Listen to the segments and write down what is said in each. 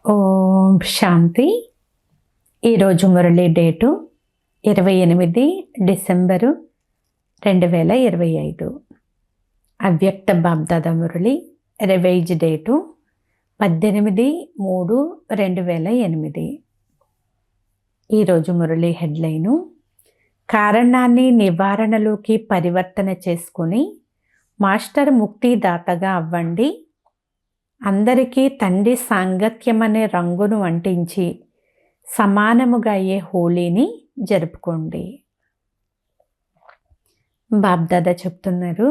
ఓం శాంతి. ఈరోజు Murali date 28 December 2025. అవ్యక్త BapDada Murali revise date 18/3/2008. ఈరోజు మురళి హెడ్లైను: కారణాన్ని నివారణలోకి పరివర్తన చేసుకొని మాస్టర్ ముక్తిదాతగా అవ్వండి. అందరికీ తండ్రి సాంగత్యమనే రంగును అంటించి సమానముగా అయ్యే హోలీని జరుపుకోండి. బాబ్దాదా చెప్తున్నారు,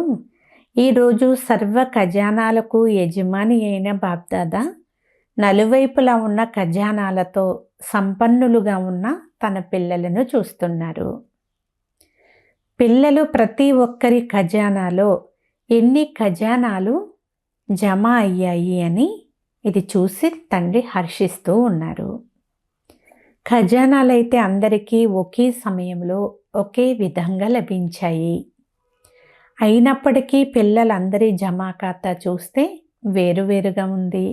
ఈరోజు సర్వ ఖజానాలకు యజమాని అయిన బాబ్దాదా నలువైపులా ఉన్న ఖజానాలతో సంపన్నులుగా ఉన్న తన పిల్లలను చూస్తున్నారు. పిల్లలు ప్రతి ఒక్కరి ఖజానాలో ఎన్ని ఖజానాలు జమ అయ్యాయి అని ఇది చూసి తండ్రి హర్షిస్తూ ఉన్నారు. ఖజానాలైతే అందరికీ ఒకే సమయంలో ఒకే విధంగా లభించాయి. అయినప్పటికీ పిల్లలందరి జమా ఖాతా చూస్తే వేరువేరుగా ఉంది.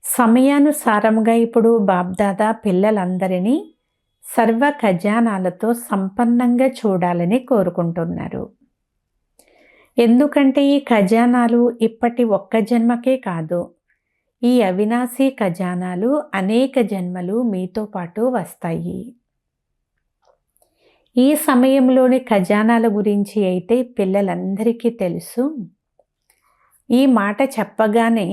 సమయానుసారంగా ఇప్పుడు బాబ్దాదా పిల్లలందరినీ సర్వ ఖజానాలతో సంపన్నంగా చూడాలని కోరుకుంటున్నారు. ఎందుకంటే ఈ ఖజానాలు ఇప్పటి ఒక్క జన్మకే కాదు, ఈ అవినాశీ ఖజానాలు అనేక జన్మలు మీతో పాటు వస్తాయి. ఈ సమయంలోని ఖజానాల గురించి అయితే పిల్లలందరికీ తెలుసు. ఈ మాట చెప్పగానే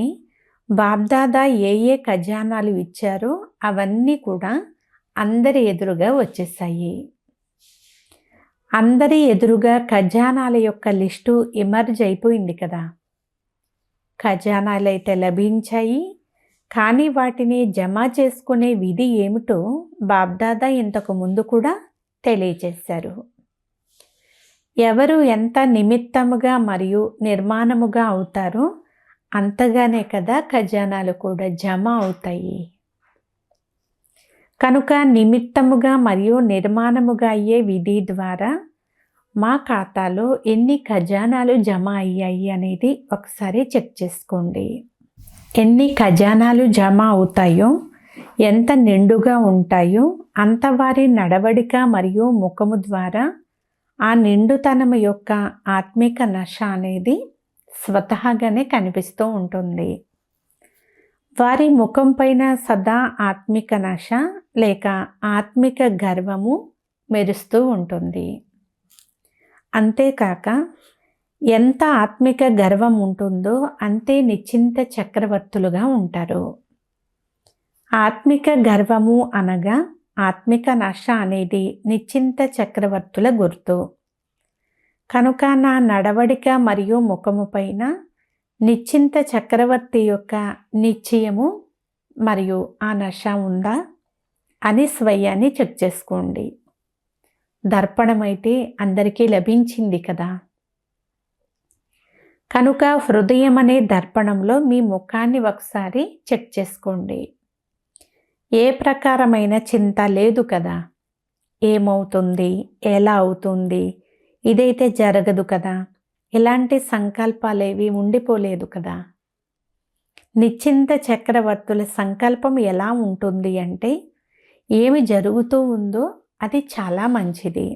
బాబ్దాదా ఏ ఖజానాలు ఇచ్చారో అవన్నీ కూడా అందరి ఎదురుగా వచ్చేసాయి. అందరి ఎదురుగా ఖజానాల యొక్క లిస్టు ఎమర్జ్ అయిపోయింది కదా. ఖజానాలు అయితే లభించాయి, కానీ వాటిని జమ చేసుకునే విధి ఏమిటో బాబ్దాదా ఇంతకు ముందు కూడా తెలియచేశారు. ఎవరు ఎంత నిమిత్తముగా మరియు నిర్మాణముగా అవుతారో అంతగానే కదా ఖజానాలు కూడా జమ అవుతాయి. కనుక నిమిత్తముగా మరియు నిర్మాణముగా అయ్యే విధి ద్వారా మా ఖాతాలో ఎన్ని ఖజానాలు జమ అయ్యాయి అనేది ఒకసారి చెక్ చేసుకోండి. ఎన్ని ఖజానాలు జమ అవుతాయో, ఎంత నిండుగా ఉంటాయో అంత వారి నడవడిక మరియు ముఖము ద్వారా ఆ నిండుతనము యొక్క ఆత్మిక నశ అనేది స్వతహాగానే కనిపిస్తూ ఉంటుంది. వారి ముఖం పైన సదా ఆత్మిక నశ లేక ఆత్మిక గర్వము మెరుస్తూ ఉంటుంది. అంతేకాక ఎంత ఆత్మిక గర్వం ఉంటుందో అంతే నిశ్చింత చక్రవర్తులుగా ఉంటారు. ఆత్మిక గర్వము అనగా ఆత్మిక నశ అనేది నిశ్చింత చక్రవర్తుల గుర్తు. కనుక నా నడవడిక మరియు ముఖము పైన నిశ్చింత చక్రవర్తి యొక్క నిశ్చయము మరియు ఆ నశ ఉందా అని స్వయాన్ని చెక్ చేసుకోండి. దర్పణం అయితే అందరికీ లభించింది కదా. కనుక హృదయం అనే దర్పణంలో మీ ముఖాన్ని ఒకసారి చెక్ చేసుకోండి. ఏ ప్రకారమైన చింత లేదు కదా. ఏమవుతుంది, ఎలా అవుతుంది, ఇదైతే జరగదు కదా, ఇలాంటి సంకల్పాలేవి ఉండిపోలేదు కదా. నిశ్చింత చక్రవర్తుల సంకల్పం ఎలా ఉంటుంది అంటే, ఏమి జరుగుతూ ఉందో అది చాలా మంచిది,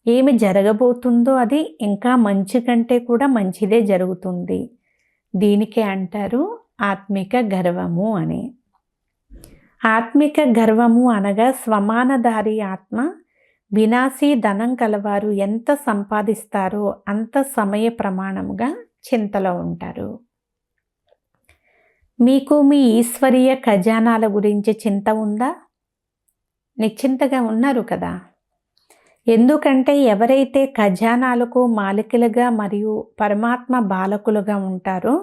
ఏమి జరగబోతుందో అది ఇంకా మంచి కంటే కూడా మంచిదే జరుగుతుంది. దీనికే అంటారు ఆత్మిక గర్వము అని. ఆత్మిక గర్వము అనగా స్వమానధారి ఆత్మ వినాశీ ధనం కలవారు ఎంత సంపాదిస్తారో అంత సమయ ప్రమాణముగా చింతలో ఉంటారు. మీకు మీ ఈశ్వరీయ ఖజానాల గురించి చింత ఉందా? నిశ్చింతగా ఉన్నారు కదా. ఎందుకంటే ఎవరైతే ఖజానాలకు మాలికలుగా మరియు పరమాత్మ బాలకులుగా ఉంటారో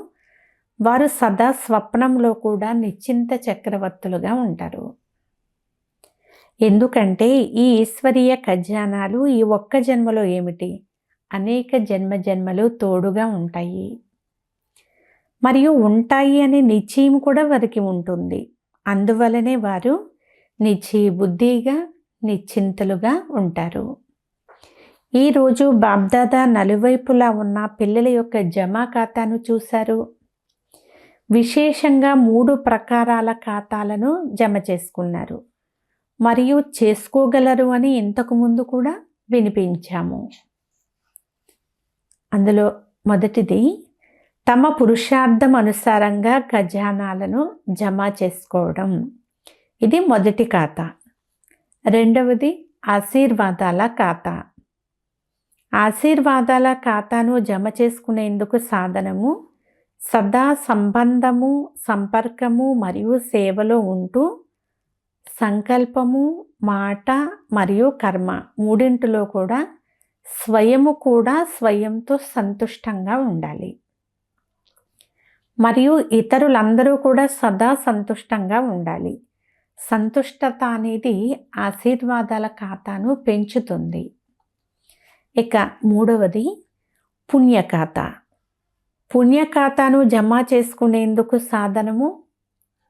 వారు సదా స్వప్నంలో కూడా నిశ్చింత చక్రవర్తులుగా ఉంటారు. ఎందుకంటే ఈ ఈశ్వరీయ ఖజానాలు ఈ ఒక్క జన్మలో ఏమిటి, అనేక జన్మలు తోడుగా ఉంటాయి మరియు ఉంటాయి అనే నిశ్చయం కూడా వారికి ఉంటుంది. అందువలనే వారు నిశ్చయ బుద్ధిగా నిశ్చింతలుగా ఉంటారు. ఈరోజు బాబ్దాదా నలువైపులా ఉన్న పిల్లల యొక్క జమా ఖాతాను చూశారు. విశేషంగా 3 ప్రకారాల ఖాతాలను జమ చేసుకున్నారు మరియు చేసుకోగలరు అని ఇంతకుముందు కూడా వినిపించాము. అందులో మొదటిది తమ పురుషార్థం అనుసారంగా ఖజానాలను జమ చేసుకోవడం. ఇది మొదటి ఖాతా. రెండవది ఆశీర్వాదాల ఖాతా. ఆశీర్వాదాల ఖాతాను జమ చేసుకునేందుకు సాధనము సదా సంబంధము, సంపర్కము మరియు సేవలో ఉంటూ సంకల్పము, మాట మరియు కర్మ మూడింటిలో కూడా స్వయంతో సంతుష్టంగా ఉండాలి మరియు ఇతరులందరూ కూడా సదా సంతుష్టంగా ఉండాలి. సంతుష్టత అనేది ఆశీర్వాదాల ఖాతాను పెంచుతుంది. ఇక మూడవది పుణ్యఖాతా. పుణ్యఖాతాను జమ చేసుకునేందుకు సాధనము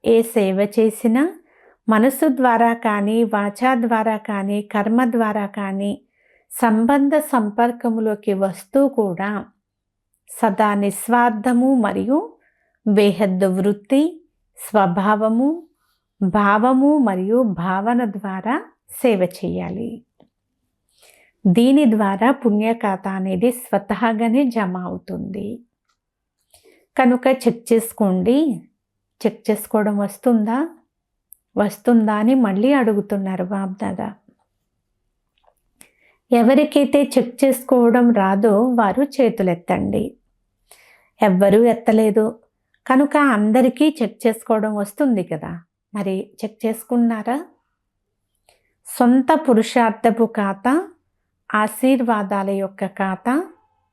ఏ సేవ చేసినా మనసు ద్వారా కానీ, వాచా ద్వారా కానీ, కర్మ ద్వారా కానీ సంబంధ సంపర్కములోకి వస్తూ కూడా సదా నిస్వార్థము మరియు బేహద్దు వృత్తి, స్వభావము, భావము మరియు భావన ద్వారా సేవ చేయాలి. దీని ద్వారా పుణ్యఖాతా అనేది స్వతహాగానే జమ అవుతుంది. కనుక చెక్ చేసుకోండి. చెక్ చేసుకోవడం వస్తుందా అని మళ్ళీ అడుగుతున్నారు బాబ్దాదా. ఎవరికైతే చెక్ చేసుకోవడం రాదో వారు చేతులెత్తండి. ఎవ్వరూ ఎత్తలేదు కనుక అందరికీ చెక్ చేసుకోవడం వస్తుంది కదా, మరి చెక్ చేసుకున్నారా? సొంత పురుషార్థపు ఖాతా, ఆశీర్వాదాల యొక్క ఖాతా,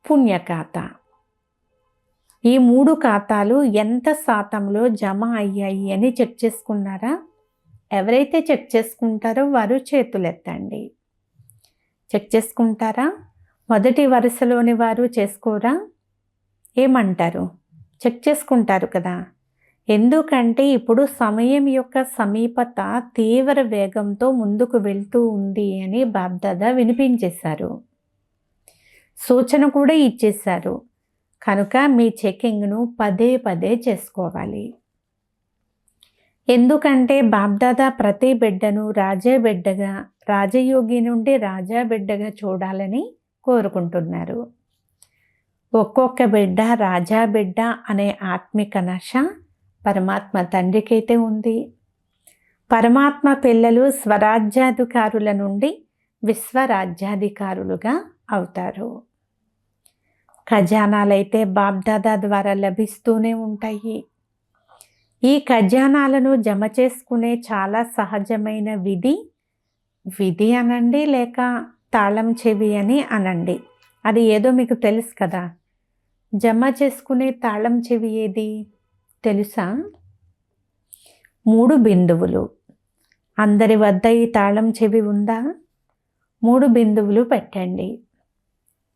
పుణ్యఖాతా. ఈ 3 ఖాతాలు ఎంత శాతంలో జమ అయ్యాయి అని చెక్ చేసుకున్నారా? ఎవరైతే చెక్ చేసుకుంటారో వారు చేతులెత్తండి. చెక్ చేసుకుంటారా? మొదటి వరుసలోని వారు చేసుకోరా? ఏమంటారు? చెక్ చేసుకుంటారు కదా. ఎందుకంటే ఇప్పుడు సమయం యొక్క సమీపత తీవ్ర వేగంతో ముందుకు వెళ్తూ ఉంది అని బాబ్దాదా వినిపించేశారు. సూచన కూడా ఇచ్చేశారు. కనుక మీ చెకింగ్ను పదే చేసుకోవాలి. ఎందుకంటే బాబ్దాదా ప్రతి బిడ్డను రాజబిడ్డగా, రాజయోగి నుండి రాజాబిడ్డగా చూడాలని కోరుకుంటున్నారు. ఒక్కొక్క బిడ్డ రాజాబిడ్డ అనే ఆత్మిక నశ పరమాత్మ తండ్రికైతే ఉంది. పరమాత్మ పిల్లలు స్వరాజ్యాధికారుల నుండి విశ్వరాజ్యాధికారులుగా అవుతారు. ఖజానాలైతే బాబ్దాదా ద్వారా లభిస్తూనే ఉంటాయి. ఈ ఖజానాలను జమ చేసుకునే చాలా సహజమైన విధి అనండి, లేక తాళం చెవి అని అనండి. అది ఏదో మీకు తెలుసు కదా. జమ చేసుకునే తాళం చెవి ఏది తెలుసా? 3 బిందువులు. అందరి వద్ద ఈ తాళం చెవి ఉందా? 3 బిందువులు పెట్టండి.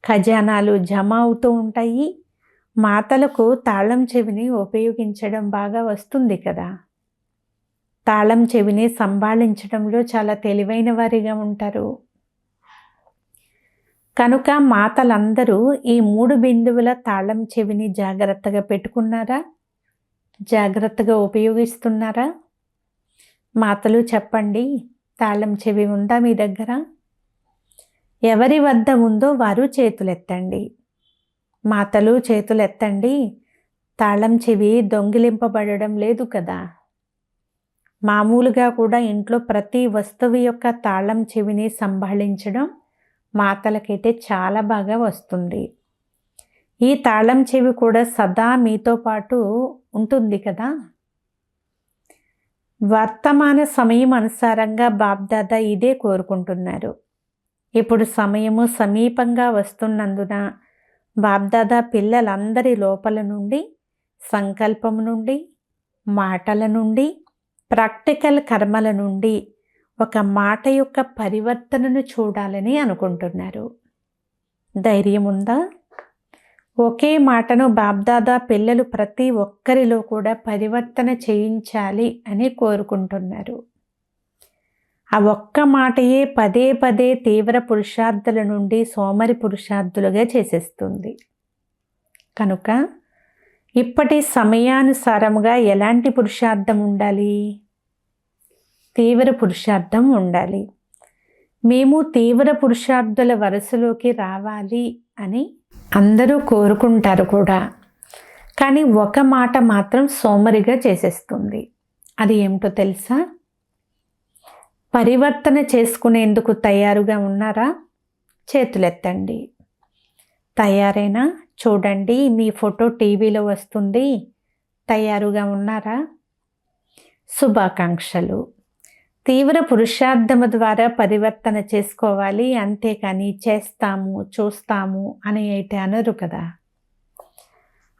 ఖజానాలు జమ అవుతూ ఉంటాయి. మాతలకు తాళం చెవిని ఉపయోగించడం బాగా వస్తుంది కదా. తాళం చెవిని సంభాళించడంలో చాలా తెలివైన వారిగా ఉంటారు. కనుక మాతలందరూ ఈ 3 బిందువుల తాళం చెవిని జాగ్రత్తగా పెట్టుకున్నారా? జాగ్రత్తగా ఉపయోగిస్తున్నారా? మాతలు చెప్పండి, తాళం చెవి ఉందా మీ దగ్గర? ఎవరి వద్ద ఉందో వారు చేతులెత్తండి. మాతలు చేతులెత్తండి. తాళం చెవి దొంగిలింపబడడం లేదు కదా. మామూలుగా కూడా ఇంట్లో ప్రతి వస్తువు యొక్క తాళం చెవిని సంభాళించడం మాతలకైతే చాలా బాగా వస్తుంది. ఈ తాళం చెవి కూడా సదా మీతో పాటు ఉంటుంది కదా. వర్తమాన సమయం అనుసారంగా బాబ్దాదా ఇదే కోరుకుంటున్నారు. ఇప్పుడు సమయము సమీపంగా వస్తున్నందున బాబ్దాదా పిల్లలందరి లోపల నుండి, సంకల్పం నుండి, మాటల నుండి, ప్రాక్టికల్ కర్మల నుండి ఒక మాట యొక్క పరివర్తనను చూడాలని అనుకుంటున్నారు. ధైర్యం ఉందా? ఒకే మాటను బాబ్దాదా పిల్లలు ప్రతి ఒక్కరిలో కూడా పరివర్తన చేయించాలి అని కోరుకుంటున్నారు. ఆ ఒక్క మాటయే పదే తీవ్ర పురుషార్థుల నుండి సోమరి పురుషార్థులుగా చేసేస్తుంది. కనుక ఇప్పటి సమయానుసారముగా ఎలాంటి పురుషార్థం ఉండాలి? తీవ్ర పురుషార్థం ఉండాలి. మేము తీవ్ర పురుషార్థుల వరుసలోకి రావాలి అని అందరూ కోరుకుంటారు కూడా. కానీ ఒక మాట మాత్రం సోమరిగా చేసేస్తుంది. అది ఏమిటో తెలుసా? పరివర్తన చేసుకునేందుకు తయారుగా ఉన్నారా? చేతులెత్తండి. తయారేనా? చూడండి, మీ ఫోటో టీవీలో వస్తుంది. తయారుగా ఉన్నారా? శుభాకాంక్షలు. తీవ్ర పురుషార్థము ద్వారా పరివర్తన చేసుకోవాలి, అంతేకాని చేస్తాము చూస్తాము అని అయితే అనరు కదా.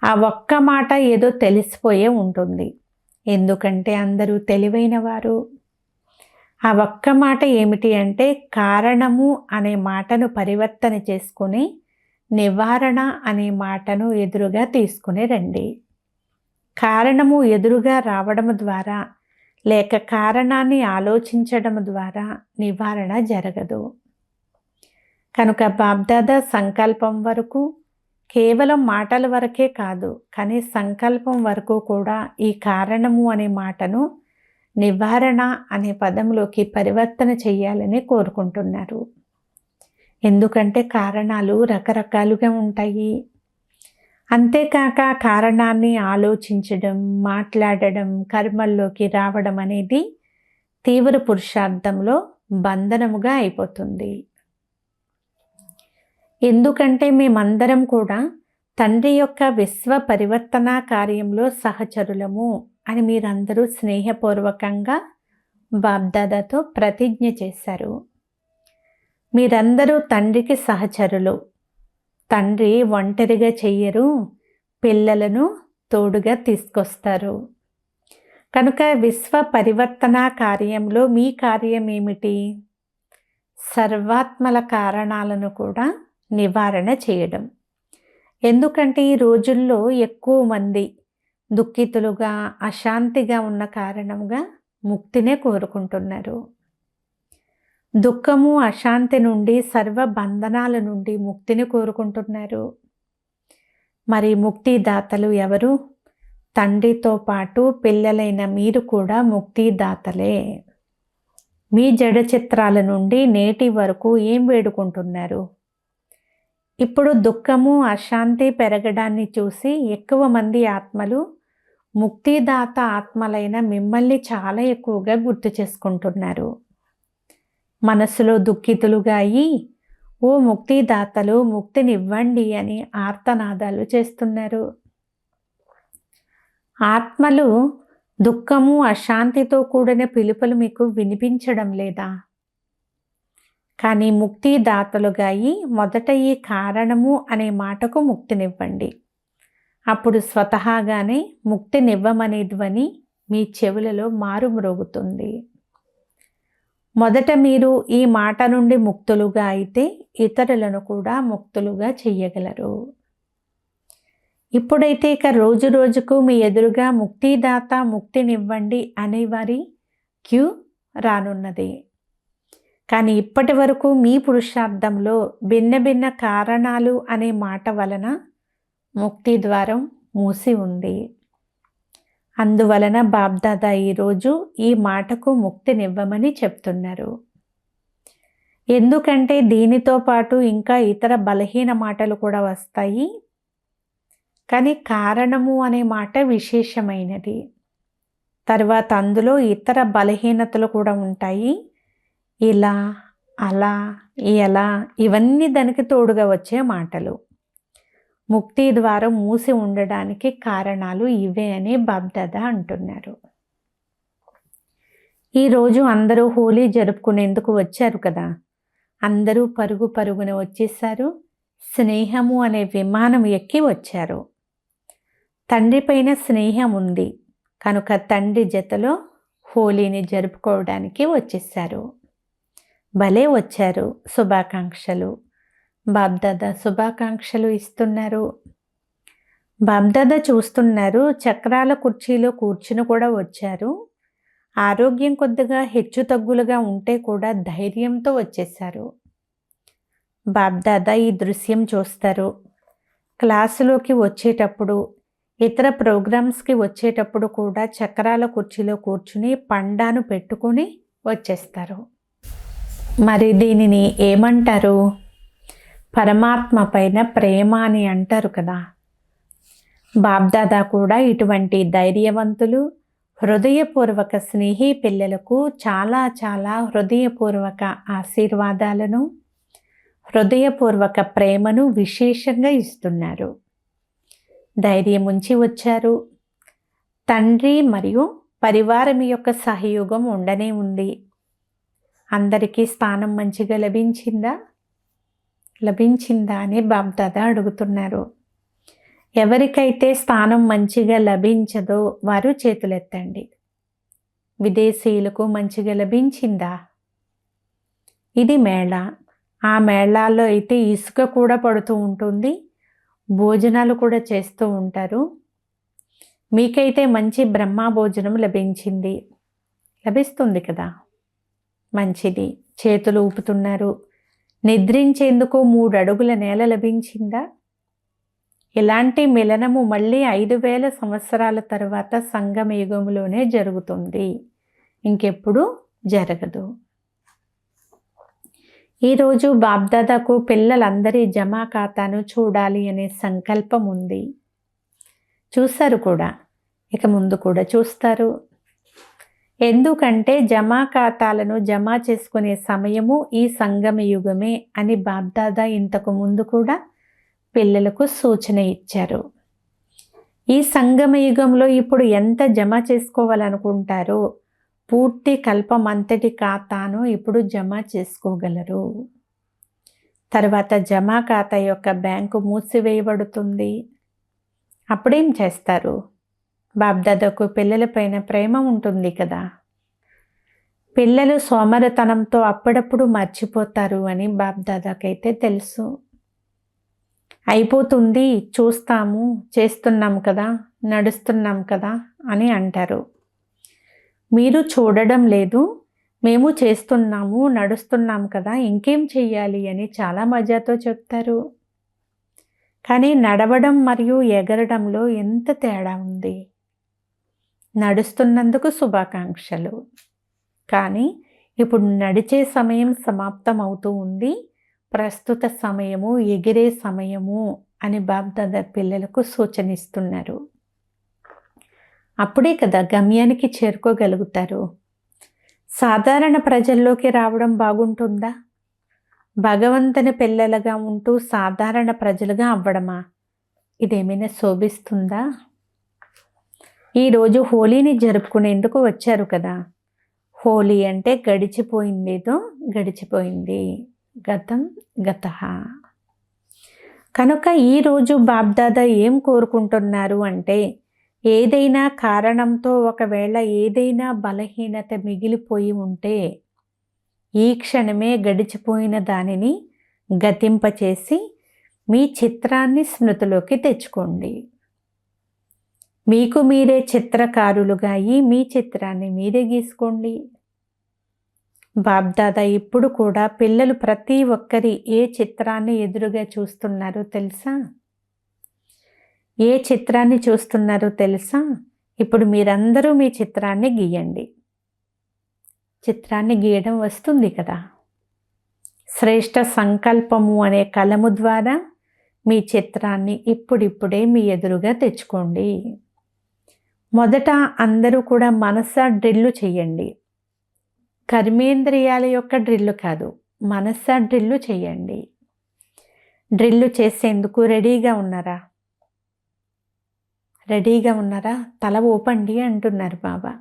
ఆ ఒక్క మాట ఏదో తెలిసిపోయే ఉంటుంది. ఎందుకంటే అందరూ తెలివైన వారు. ఆ ఒక్క మాట ఏమిటి అంటే, కారణము అనే మాటను పరివర్తన చేసుకుని నివారణ అనే మాటను ఎదురుగా తీసుకుని రండి. కారణము ఎదురుగా రావడం ద్వారా లేక కారణాన్ని ఆలోచించడం ద్వారా నివారణ జరగదు. కనుక బాబ్దాదా సంకల్పం వరకు, కేవలం మాటల వరకే కాదు కానీ సంకల్పం వరకు కూడా ఈ కారణము అనే మాటను నివారణ అనే పదంలోకి పరివర్తన చేయాలని కోరుకుంటున్నారు. ఎందుకంటే కారణాలు రకరకాలుగా ఉంటాయి. అంతేకాక కారణాన్ని ఆలోచించడం, మాట్లాడడం, కర్మల్లోకి రావడం అనేది తీవ్ర పురుషార్థంలో బంధనముగా అయిపోతుంది. ఎందుకంటే మేమందరం కూడా తండ్రి యొక్క విశ్వ పరివర్తన కార్యంలో సహచరులము అని మీరందరూ స్నేహపూర్వకంగా బాబ్దాదాతో ప్రతిజ్ఞ చేశారు. మీరందరూ తండ్రికి సహచరులు. తండ్రి ఒంటరిగా చెయ్యరు, పిల్లలను తోడుగా తీసుకొస్తారు. కనుక విశ్వ పరివర్తన కార్యంలో మీ కార్యం ఏమిటి? సర్వాత్మల కారణాలను కూడా నివారణ చేయడం. ఎందుకంటే ఈ రోజుల్లో ఎక్కువ మంది దుఃఖితులుగా, అశాంతిగా ఉన్న కారణంగా ముక్తినే కోరుకుంటున్నారు. దుఃఖము, అశాంతి నుండి, సర్వ బంధనాల నుండి ముక్తిని కోరుకుంటున్నారు. మరి ముక్తిదాతలు ఎవరు? తండ్రితో పాటు పిల్లలైన మీరు కూడా ముక్తిదాతలే. మీ జడ చిత్రాల నుండి నేటి వరకు ఏం వేడుకుంటున్నారు? ఇప్పుడు దుఃఖము, అశాంతి పెరగడాన్ని చూసి ఎక్కువ మంది ఆత్మలు ముక్తిదాత ఆత్మలైన మిమ్మల్ని చాలా ఎక్కువగా గుర్తు చేసుకుంటున్నారు. మనసులో దుఃఖితులుగా అయి, ఓ ముక్తిదాతలు ముక్తినివ్వండి అని ఆర్తనాదాలు చేస్తున్నారు. ఆత్మలు దుఃఖము, అశాంతితో కూడిన పిలుపులు మీకు వినిపించడం లేదా? కానీ ముక్తిదాతలుగా అయి మొదట ఈ కారణము అనే మాటకు ముక్తినివ్వండి. అప్పుడు స్వతహాగానే ముక్తినివ్వమనే ధ్వని మీ చెవులలో మారుమ్రోగుతుంది. మొదట మీరు ఈ మాట నుండి ముక్తులుగా అయితే ఇతరులను కూడా ముక్తులుగా చెయ్యగలరు. ఇప్పుడైతే ఇక రోజు రోజుకు మీ ఎదురుగా ముక్తిదాత ముక్తినివ్వండి అనేవారి క్యూ రానున్నది. కానీ ఇప్పటి వరకు మీ పురుషార్థంలో భిన్న భిన్న కారణాలు అనే మాట వలన ముక్తి ద్వారం మూసి ఉంది. అందువలన బాబ్దాదా ఈరోజు ఈ మాటకు ముక్తినివ్వమని చెప్తున్నారు. ఎందుకంటే దీనితో పాటు ఇంకా ఇతర బలహీన మాటలు కూడా వస్తాయి. కానీ కారణము అనే మాట విశేషమైనది. తర్వాత అందులో ఇతర బలహీనతలు కూడా ఉంటాయి. ఇలా, అలా, ఎలా, ఇవన్నీ దానికి తోడుగా వచ్చే మాటలు. ముక్తి ద్వారం మూసి ఉండడానికి కారణాలు ఇవే అని బాబ్దాదా అంటున్నారు. ఈరోజు అందరూ హోలీ జరుపుకునేందుకు వచ్చారు కదా. అందరూ పరుగు పరుగున వచ్చేసారు. స్నేహము అనే విమానం ఎక్కి వచ్చారు. తండ్రి పైన స్నేహం ఉంది కనుక తండ్రి జతలో హోలీని జరుపుకోవడానికి వచ్చేసారు. భలే వచ్చారు. శుభాకాంక్షలు. బాబ్దాదా శుభాకాంక్షలు ఇస్తున్నారు. బాబ్దాదా చూస్తున్నారు. చక్రాల కుర్చీలో కూర్చుని కూడా వచ్చారు. ఆరోగ్యం కొద్దిగా హెచ్చు తగ్గులుగా ఉంటే కూడా ధైర్యంతో వచ్చేసారు. బాబ్దాదా ఈ దృశ్యం చూస్తారు. క్లాసులోకి వచ్చేటప్పుడు ఇతర ప్రోగ్రామ్స్కి వచ్చేటప్పుడు కూడా చక్రాల కుర్చీలో కూర్చుని పండాను పెట్టుకుని వచ్చేస్తారు. మరి దీనిని ఏమంటారు? పరమాత్మ పైన ప్రేమ అని అంటారు కదా. బాబ్దాదా కూడా ఇటువంటి ధైర్యవంతులు, హృదయపూర్వక స్నేహి పిల్లలకు చాలా చాలా హృదయపూర్వక ఆశీర్వాదాలను, హృదయపూర్వక ప్రేమను విశేషంగా ఇస్తున్నారు. ధైర్యం ఉంచి వచ్చారు. తండ్రి మరియు పరివారం యొక్క సహయోగం ఉండనే ఉంది. అందరికీ స్థానం మంచిగా లభించిందా అని బాబ్దాదా అడుగుతున్నారు. ఎవరికైతే స్థానం మంచిగా లభించదో వారు చేతులెత్తండి. విదేశీయులకు మంచిగా లభించిందా? ఇది మేళా. ఆ మేళాల్లో అయితే ఇసుక కూడా పడుతూ ఉంటుంది, భోజనాలు కూడా చేస్తూ ఉంటారు. మీకైతే మంచి బ్రహ్మ భోజనం లభిస్తుంది కదా. మంచిది. చేతులు ఊపుతున్నారు. నిద్రించేందుకు 3 అడుగుల నేల లభించిందా? ఇలాంటి మిలనము మళ్ళీ 5000 సంవత్సరాల తర్వాత సంగమ యుగంలోనే జరుగుతుంది, ఇంకెప్పుడు జరగదు. ఈరోజు బాబ్దాదాకు పిల్లలందరి జమా ఖాతాను చూడాలి అనే సంకల్పం ఉంది. చూశారు కూడా, ఇక ముందు కూడా చూస్తారు. ఎందుకంటే జమా ఖాతాలను జమ చేసుకునే సమయము ఈ సంగమ యుగమే అని బాబ్దాదా ఇంతకు ముందు కూడా పిల్లలకు సూచన ఇచ్చారు. ఈ సంగమ యుగంలో ఇప్పుడు ఎంత జమ చేసుకోవాలనుకుంటారో పూర్తి కల్పమంతటి ఖాతాను ఇప్పుడు జమ చేసుకోగలరు. తర్వాత జమా ఖాతా యొక్క బ్యాంకు మూసివేయబడుతుంది. అప్పుడేం చేస్తారు? బాబ్దాదాకు పిల్లలపైన ప్రేమ ఉంటుంది కదా. పిల్లలు సోమరతనంతో అప్పుడప్పుడు మర్చిపోతారు అని బాబ్దాదాకైతే తెలుసు. అయిపోతుంది, చూస్తాము, చేస్తున్నాం కదా, నడుస్తున్నాం కదా అని అంటారు. మీరు చూడడం లేదు, మేము చేస్తున్నాము, నడుస్తున్నాం కదా, ఇంకేం చెయ్యాలి అని చాలా మజాతో చెప్తారు. కానీ నడవడం మరియు ఎగరడంలో ఎంత తేడా ఉంది. నడుస్తున్నందుకు శుభాకాంక్షలు, కానీ ఇప్పుడు నడిచే సమయం సమాప్తం అవుతూ ఉంది, ప్రస్తుత సమయము ఎగిరే సమయము అని బాబ్దాదా పిల్లలకు సూచనిస్తున్నారు. అప్పుడే కదా గమ్యానికి చేరుకోగలుగుతారు. సాధారణ ప్రజల్లోకి రావడం బాగుంటుందా? భగవంతుని పిల్లలుగా ఉంటూ సాధారణ ప్రజలుగా అవ్వడమా? ఇదేమైనా శోభిస్తుందా? ఈరోజు హోలీని జరుపుకునేందుకు వచ్చారు కదా. హోలీ అంటే గడిచిపోయిందేదో గడిచిపోయింది, గతం గతః. కనుక ఈరోజు బాబ్దాదా ఏం కోరుకుంటున్నారు అంటే, ఏదైనా కారణంతో ఒకవేళ ఏదైనా బలహీనత మిగిలిపోయి ఉంటే ఈ క్షణమే గడిచిపోయిన దానిని గతింపచేసి మీ చిత్రాన్ని స్మృతిలోకి తెచ్చుకోండి. మీకు మీరే చిత్రకారులుగా అయ్యి మీ చిత్రాన్ని మీరే గీసుకోండి. బాబ్దాదా ఇప్పుడు కూడా పిల్లలు ప్రతి ఒక్కరి ఏ చిత్రాన్ని ఎదురుగా చూస్తున్నారో తెలుసా? ఏ చిత్రాన్ని చూస్తున్నారో తెలుసా? ఇప్పుడు మీరందరూ మీ చిత్రాన్ని గీయండి. చిత్రాన్ని గీయడం వస్తుంది కదా. శ్రేష్ఠ సంకల్పము అనే కలము ద్వారా మీ చిత్రాన్ని ఇప్పుడిప్పుడే మీ ఎదురుగా తెచ్చుకోండి. మొదట అందరూ కూడా మనస డ్రిల్లు చేయండి. కర్మేంద్రియాల యొక్క డ్రిల్లు కాదు, మనస డ్రిల్లు చేయండి. డ్రిల్లు చేసేందుకు రెడీగా ఉన్నారా? రెడీగా ఉన్నారా? తల ఊపండి అంటున్నారు బాబా.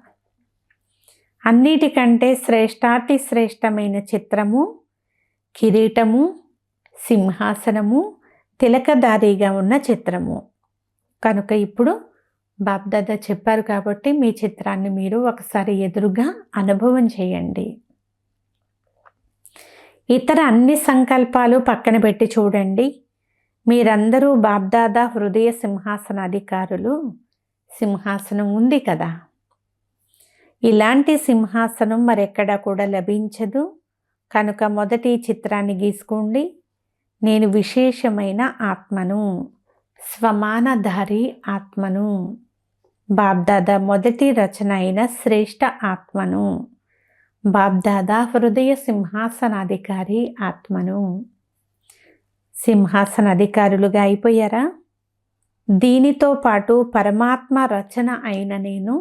అన్నిటికంటే శ్రేష్టాతి శ్రేష్టమైన చిత్రము, కిరీటము, సింహాసనము, తిలకధారిగా ఉన్న చిత్రము. కనుక ఇప్పుడు బాబ్దాదా చెప్పారు కాబట్టి మీ చిత్రాన్ని మీరు ఒకసారి ఎదురుగా అనుభవం చేయండి. ఇతర అన్ని సంకల్పాలు పక్కన పెట్టి చూడండి. మీరందరూ బాబ్దాదా హృదయ సింహాసనాధికారులు. సింహాసనం ఉంది కదా. ఇలాంటి సింహాసనం మరెక్కడా కూడా లభించదు. కనుక మొదటి చిత్రాన్ని గీసుకోండి. నేను విశేషమైన ఆత్మను, స్వమానధారి ఆత్మను. బాబ్దాదా మొదటి రచన అయిన శ్రేష్ఠ ఆత్మను. బాబ్దాదా హృదయ సింహాసనాధికారి ఆత్మను. సింహాసనాధికారులుగా అయిపోయారా? దీనితో పాటు పరమాత్మ రచన అయిన నేను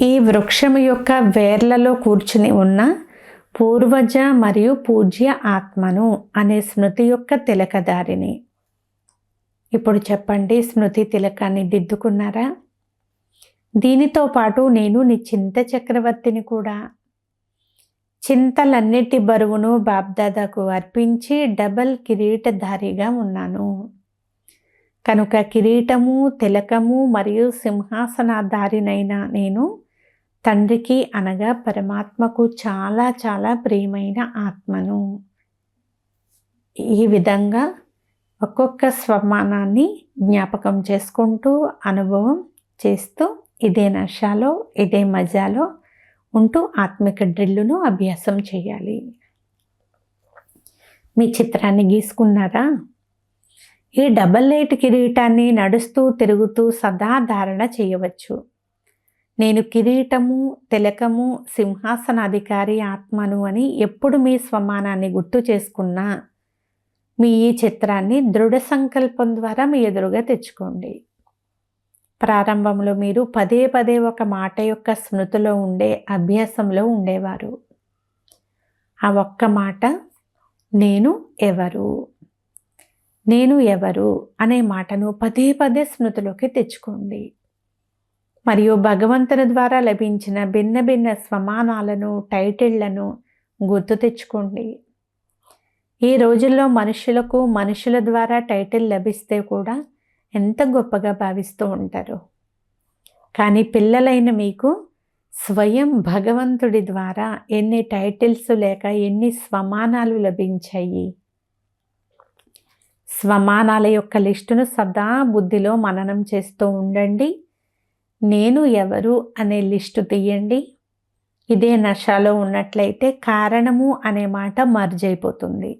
ఈ వృక్షము యొక్క వేర్లలో కూర్చుని ఉన్న పూర్వజ మరియు పూజ్య ఆత్మను అనే స్మృతి యొక్క తిలకదారిని. ఇప్పుడు చెప్పండి, స్మృతి తిలకాన్ని దిద్దుకున్నారా? దీనితో పాటు నేను నీ చింత చక్రవర్తిని కూడా. చింతలన్నిటి బరువును బాబ్దాదాకు అర్పించి డబల్ కిరీటధారిగా ఉన్నాను. కనుక కిరీటము, తిలకము మరియు సింహాసనాధారినైన నేను తండ్రికి అనగా పరమాత్మకు చాలా చాలా ప్రియమైన ఆత్మను. ఈ విధంగా ఒక్కొక్క స్వమానాన్ని జ్ఞాపకం చేసుకుంటూ అనుభవం చేస్తూ ఇదే నషాలో ఇదే మజాలో ఉంటూ ఆత్మిక డ్రిల్లును అభ్యాసం చేయాలి. మీ చిత్రాన్ని గీసుకున్నారా? ఈ డబల్ లైట్ కిరీటాన్ని నడుస్తూ తిరుగుతూ సదా ధారణ చేయవచ్చు. నేను కిరీటము, తిలకము, సింహాసనాధికారి ఆత్మను అని ఎప్పుడు మీ స్వమానాన్ని గుర్తు చేసుకున్నా మీ ఈ చిత్రాన్ని దృఢ సంకల్పం ద్వారా మీ ఎదురుగా తెచ్చుకోండి. ప్రారంభంలో మీరు పదే పదే ఒక మాట యొక్క స్మృతిలో ఉండే అభ్యాసంలో ఉండేవారు. ఆ ఒక్క మాట నేను ఎవరు, నేను ఎవరు అనే మాటను పదే పదే స్మృతిలోకి తెచ్చుకోండి. మరియు భగవంతుని ద్వారా లభించిన భిన్న భిన్న స్వమానాలను, టైటిళ్లను గుర్తు తెచ్చుకోండి. ఈ రోజుల్లో మనుషులకు మనుషుల ద్వారా టైటిల్ లభిస్తే కూడా ఎంత గొప్పగా భావిస్తూ ఉంటారు. కానీ పిల్లలైన మీకు స్వయం భగవంతుడి ద్వారా ఎన్ని టైటిల్స్ లేక ఎన్ని స్వమానాలు లభించాయి. స్వమానాల యొక్క లిస్టును సదా బుద్ధిలో మననం చేస్తూ ఉండండి. నేను ఎవరు అనే లిస్టు తీయండి. ఇదే నషాలో ఉన్నట్లయితే కారణము అనే మాట మర్జ్ అయిపోతుంది.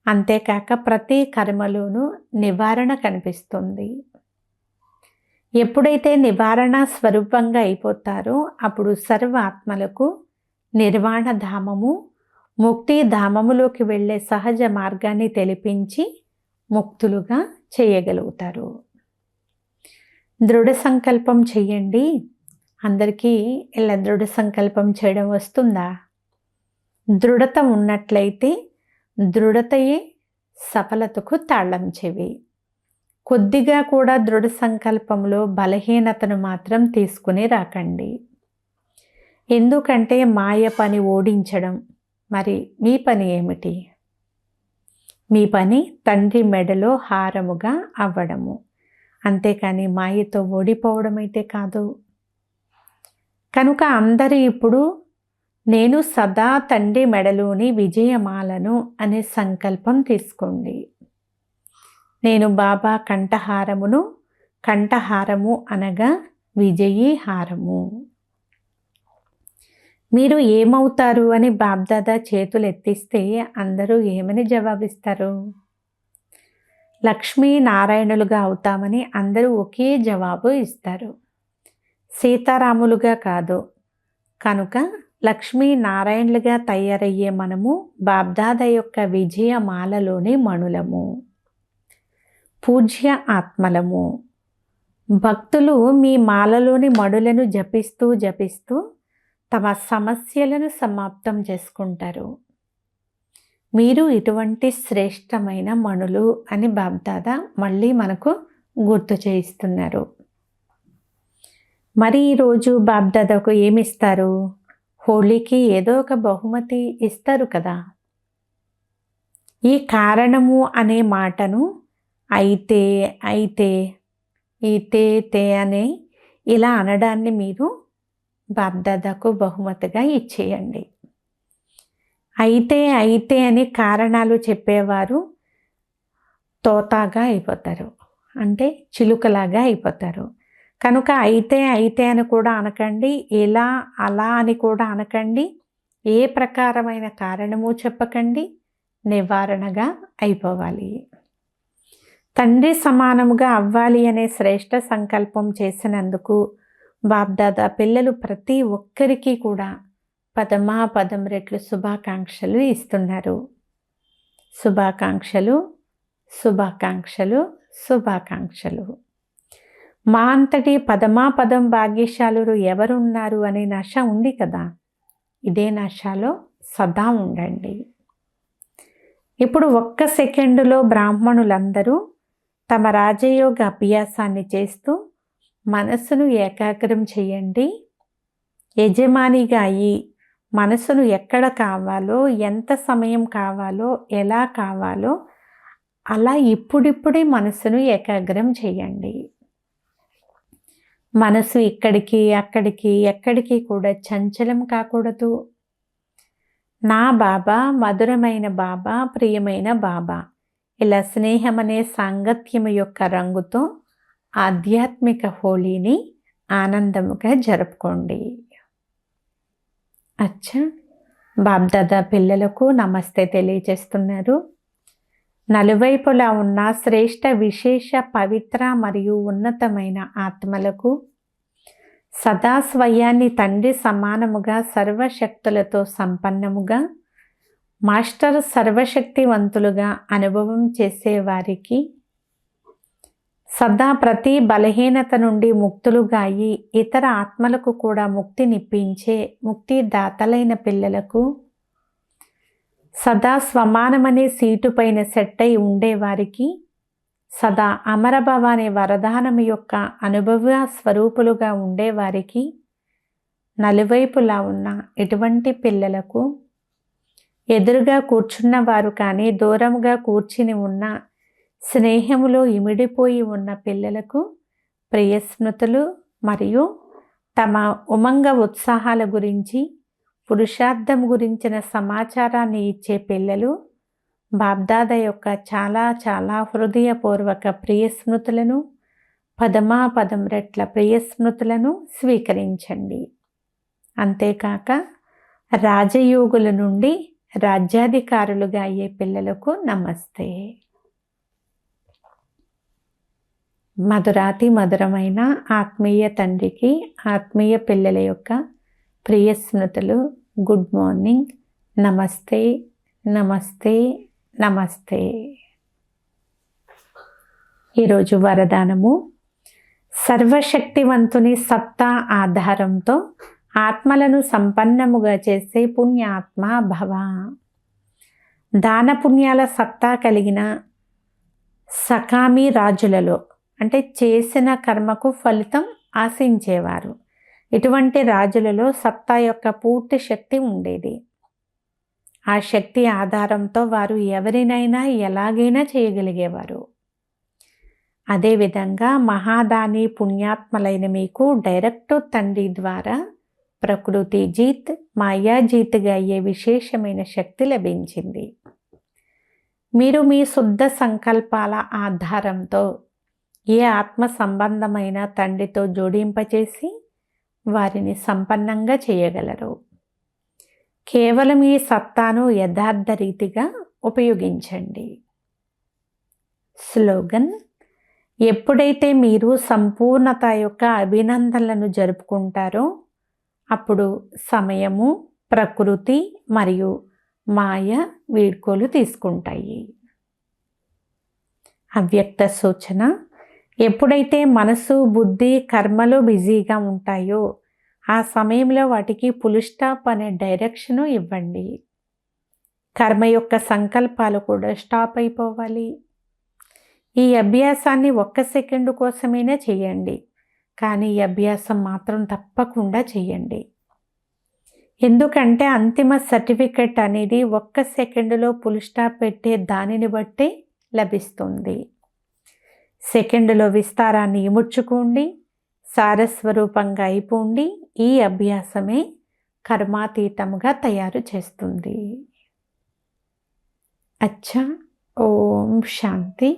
అంతేకాక ప్రతి కర్మలోనూ నివారణ కనిపిస్తుంది. ఎప్పుడైతే నివారణ స్వరూపంగా అయిపోతారో అప్పుడు సర్వ ఆత్మలకు నిర్వాణ ధామము, ముక్తి ధామములోకి వెళ్ళే సహజ మార్గాన్ని తెలిపించి ముక్తులుగా చేయగలుగుతారు. దృఢ సంకల్పం చెయ్యండి. అందరికీ ఇలా దృఢ సంకల్పం చేయడం వస్తుందా? దృఢత ఉన్నట్లయితే దృఢతయే సఫలతకు తాళం చెవి. కొద్దిగా కూడా దృఢ సంకల్పంలో బలహీనతను మాత్రం తీసుకుని రాకండి. ఎందుకంటే మాయ పని ఓడించడం. మరి మీ పని ఏమిటి? మీ పని తండ్రి మెడలో హారముగా అవ్వడము, అంతేకాని మాయతో ఓడిపోవడం అయితే కాదు. కనుక అందరూ ఇప్పుడు నేను సదా తండ్రి మెడలోని విజయమాలను అనే సంకల్పం తీసుకోండి. నేను బాబా కంఠహారమును, కంఠహారము అనగా విజయీ హారము. మీరు ఏమవుతారు అని బాబ్దాదా చేతులు ఎత్తిస్తే అందరూ ఏమని జవాబిస్తారు? లక్ష్మీ నారాయణులుగా అవుతామని అందరూ ఒకే జవాబు ఇస్తారు. సీతారాములుగా కాదు. కనుక లక్ష్మీ నారాయణులుగా తయారయ్యే మనము బాబ్దాదా యొక్క విజయమాలలోని మణులము, పూజ్య ఆత్మలము. భక్తులు మీ మాలలోని మణులను జపిస్తూ జపిస్తూ తమ సమస్యలను సమాప్తం చేసుకుంటారు. మీరు ఇటువంటి శ్రేష్టమైన మణులు అని బాబ్దాదా మళ్ళీ మనకు గుర్తు చేయిస్తున్నారు. మరి ఈరోజు బాబ్దాదాకు ఏమిస్తారు? హోళీకి ఏదో ఒక బహుమతి ఇస్తారు కదా. ఈ కారణము అనే మాటను అయితే అయితే ఈ తే అనే ఇలా అనడాన్ని మీరు బాబ్దాదాకు బహుమతిగా ఇచ్చేయండి. అయితే అని కారణాలు చెప్పేవారు తోతాగా అయిపోతారు, అంటే చిలుకలాగా అయిపోతారు. కనుక అయితే అని కూడా అనకండి, ఇలా అలా అని కూడా అనకండి. ఏ ప్రకారమైన కారణము చెప్పకండి, నివారణగా అయిపోవాలి. తండ్రి సమానముగా అవ్వాలి అనే శ్రేష్ఠ సంకల్పం చేసినందుకు బాబ్దాదా పిల్లలు ప్రతి ఒక్కరికి కూడా పదం రెట్లు శుభాకాంక్షలు ఇస్తున్నారు. శుభాకాంక్షలు, శుభాకాంక్షలు, శుభాకాంక్షలు. మా అంతటి పదం భాగ్యశాలురు ఎవరున్నారు అనే నశ ఉంది కదా, ఇదే నశలో సదా ఉండండి. ఇప్పుడు 1 సెకండులో బ్రాహ్మణులందరూ తమ రాజయోగ అభ్యాసాన్ని చేస్తూ మనసును ఏకాగ్రం చేయండి. యజమానిగా అయ్యి మనసును ఎక్కడ కావాలో, ఎంత సమయం కావాలో, ఎలా కావాలో అలా ఇప్పుడిప్పుడే మనసును ఏకాగ్రం చేయండి. మనసు ఇక్కడికి అక్కడికి ఎక్కడికి కూడా చంచలం కాకూడదు. నా బాబా, మధురమైన బాబా, ప్రియమైన బాబా, ఇలా స్నేహం అనే సాంగత్యము యొక్క రంగుతో ఆధ్యాత్మిక హోళీని ఆనందముగా జరుపుకోండి. అచ్చా, బాబ్దాదా పిల్లలకు నమస్తే తెలియజేస్తున్నారు. నలువైపులా ఉన్న శ్రేష్ఠ, విశేష, పవిత్ర మరియు ఉన్నతమైన ఆత్మలకు సదా స్వయాన్ని తండ్రి సమానముగా సర్వశక్తులతో సంపన్నముగా మాస్టర్ సర్వశక్తివంతులుగా అనుభవం చేసేవారికి, సదా ప్రతి బలహీనత నుండి ముక్తులుగా అయి ఇతర ఆత్మలకు కూడా ముక్తినిప్పించే ముక్తిదాతలైన పిల్లలకు, సదా స్వమానమనే సీటుపైన సెట్ అయి ఉండేవారికి, సదా అమరభవ అనే వరదానము యొక్క అనుభవ స్వరూపులుగా ఉండేవారికి, నలువైపులా ఉన్న ఎటువంటి పిల్లలకు, ఎదురుగా కూర్చున్నవారు కానీ దూరముగా కూర్చుని ఉన్న స్నేహములో ఇమిడిపోయి ఉన్న పిల్లలకు ప్రియస్మృతులు మరియు తమ ఉమంగ ఉత్సాహాల గురించి, పురుషార్థం గురించిన సమాచారాన్ని ఇచ్చే పిల్లలు బాబ్దాదా యొక్క చాలా చాలా హృదయపూర్వక ప్రియస్మృతులను, పదం రెట్ల ప్రియస్మృతులను స్వీకరించండి. అంతేకాక రాజయోగుల నుండి రాజ్యాధికారులుగా అయ్యే పిల్లలకు నమస్తే. మధురాతి మధురమైన ఆత్మీయ తండ్రికి, ఆత్మీయ పిల్లల యొక్క ప్రియస్మృతులు. Good morning. నమస్తే, నమస్తే, నమస్తే. ఈరోజు వరదానము: సర్వశక్తివంతుని సత్తా ఆధారంతో ఆత్మలను సంపన్నముగా చేసే పుణ్యాత్మ భవ. దాన పుణ్యాల సత్తా కలిగిన సకామి రాజులలో, అంటే చేసిన కర్మకు ఫలితం ఆశించేవారు, ఇటువంటి రాజులలో సత్తా యొక్క పూర్తి శక్తి ఉండేది. ఆ శక్తి ఆధారంతో వారు ఎవరినైనా ఎలాగైనా చేయగలిగేవారు. అదేవిధంగా మహాదాని పుణ్యాత్మలైన మీకు డైరెక్ట్ తండ్రి ద్వారా ప్రకృతి జీత్, మాయాజీత్గా అయ్యే విశేషమైన శక్తి లభించింది. మీరు మీ శుద్ధ సంకల్పాల ఆధారంతో ఏ ఆత్మ సంబంధమైన తండ్రితో జోడింపచేసి వారిని సంపన్నంగా చేయగలరు. కేవలం ఈ సత్తాను యథార్థ రీతిగా ఉపయోగించండి. స్లోగన్: ఎప్పుడైతే మీరు సంపూర్ణత యొక్క అభినందనలను జరుపుకుంటారో అప్పుడు సమయము, ప్రకృతి మరియు మాయ వీడ్కోలు తీసుకుంటాయి. అవ్యక్త సూచన: ఎప్పుడైతే మనసు, బుద్ధి, కర్మలో బిజీగా ఉంటాయో ఆ సమయంలో వాటికి ఫుల్ స్టాప్ అనే డైరెక్షను ఇవ్వండి. కర్మ యొక్క సంకల్పాలు కూడా స్టాప్ అయిపోవాలి. ఈ అభ్యాసాన్ని 1 సెకండు కోసమైనా చేయండి, కానీ ఈ అభ్యాసం మాత్రం తప్పకుండా చేయండి. ఎందుకంటే అంతిమ సర్టిఫికెట్ అనేది 1 సెకండులో ఫుల్ స్టాప్ పెట్టే దానిని బట్టే లభిస్తుంది. సెకండులో విస్తారాన్ని ఇముడ్చుకోండి, సారస్వరూపంగా అయిపోండి. ఈ అభ్యాసమే కర్మాతీతముగా తయారు చేస్తుంది. అచ్చా, ఓం శాంతి.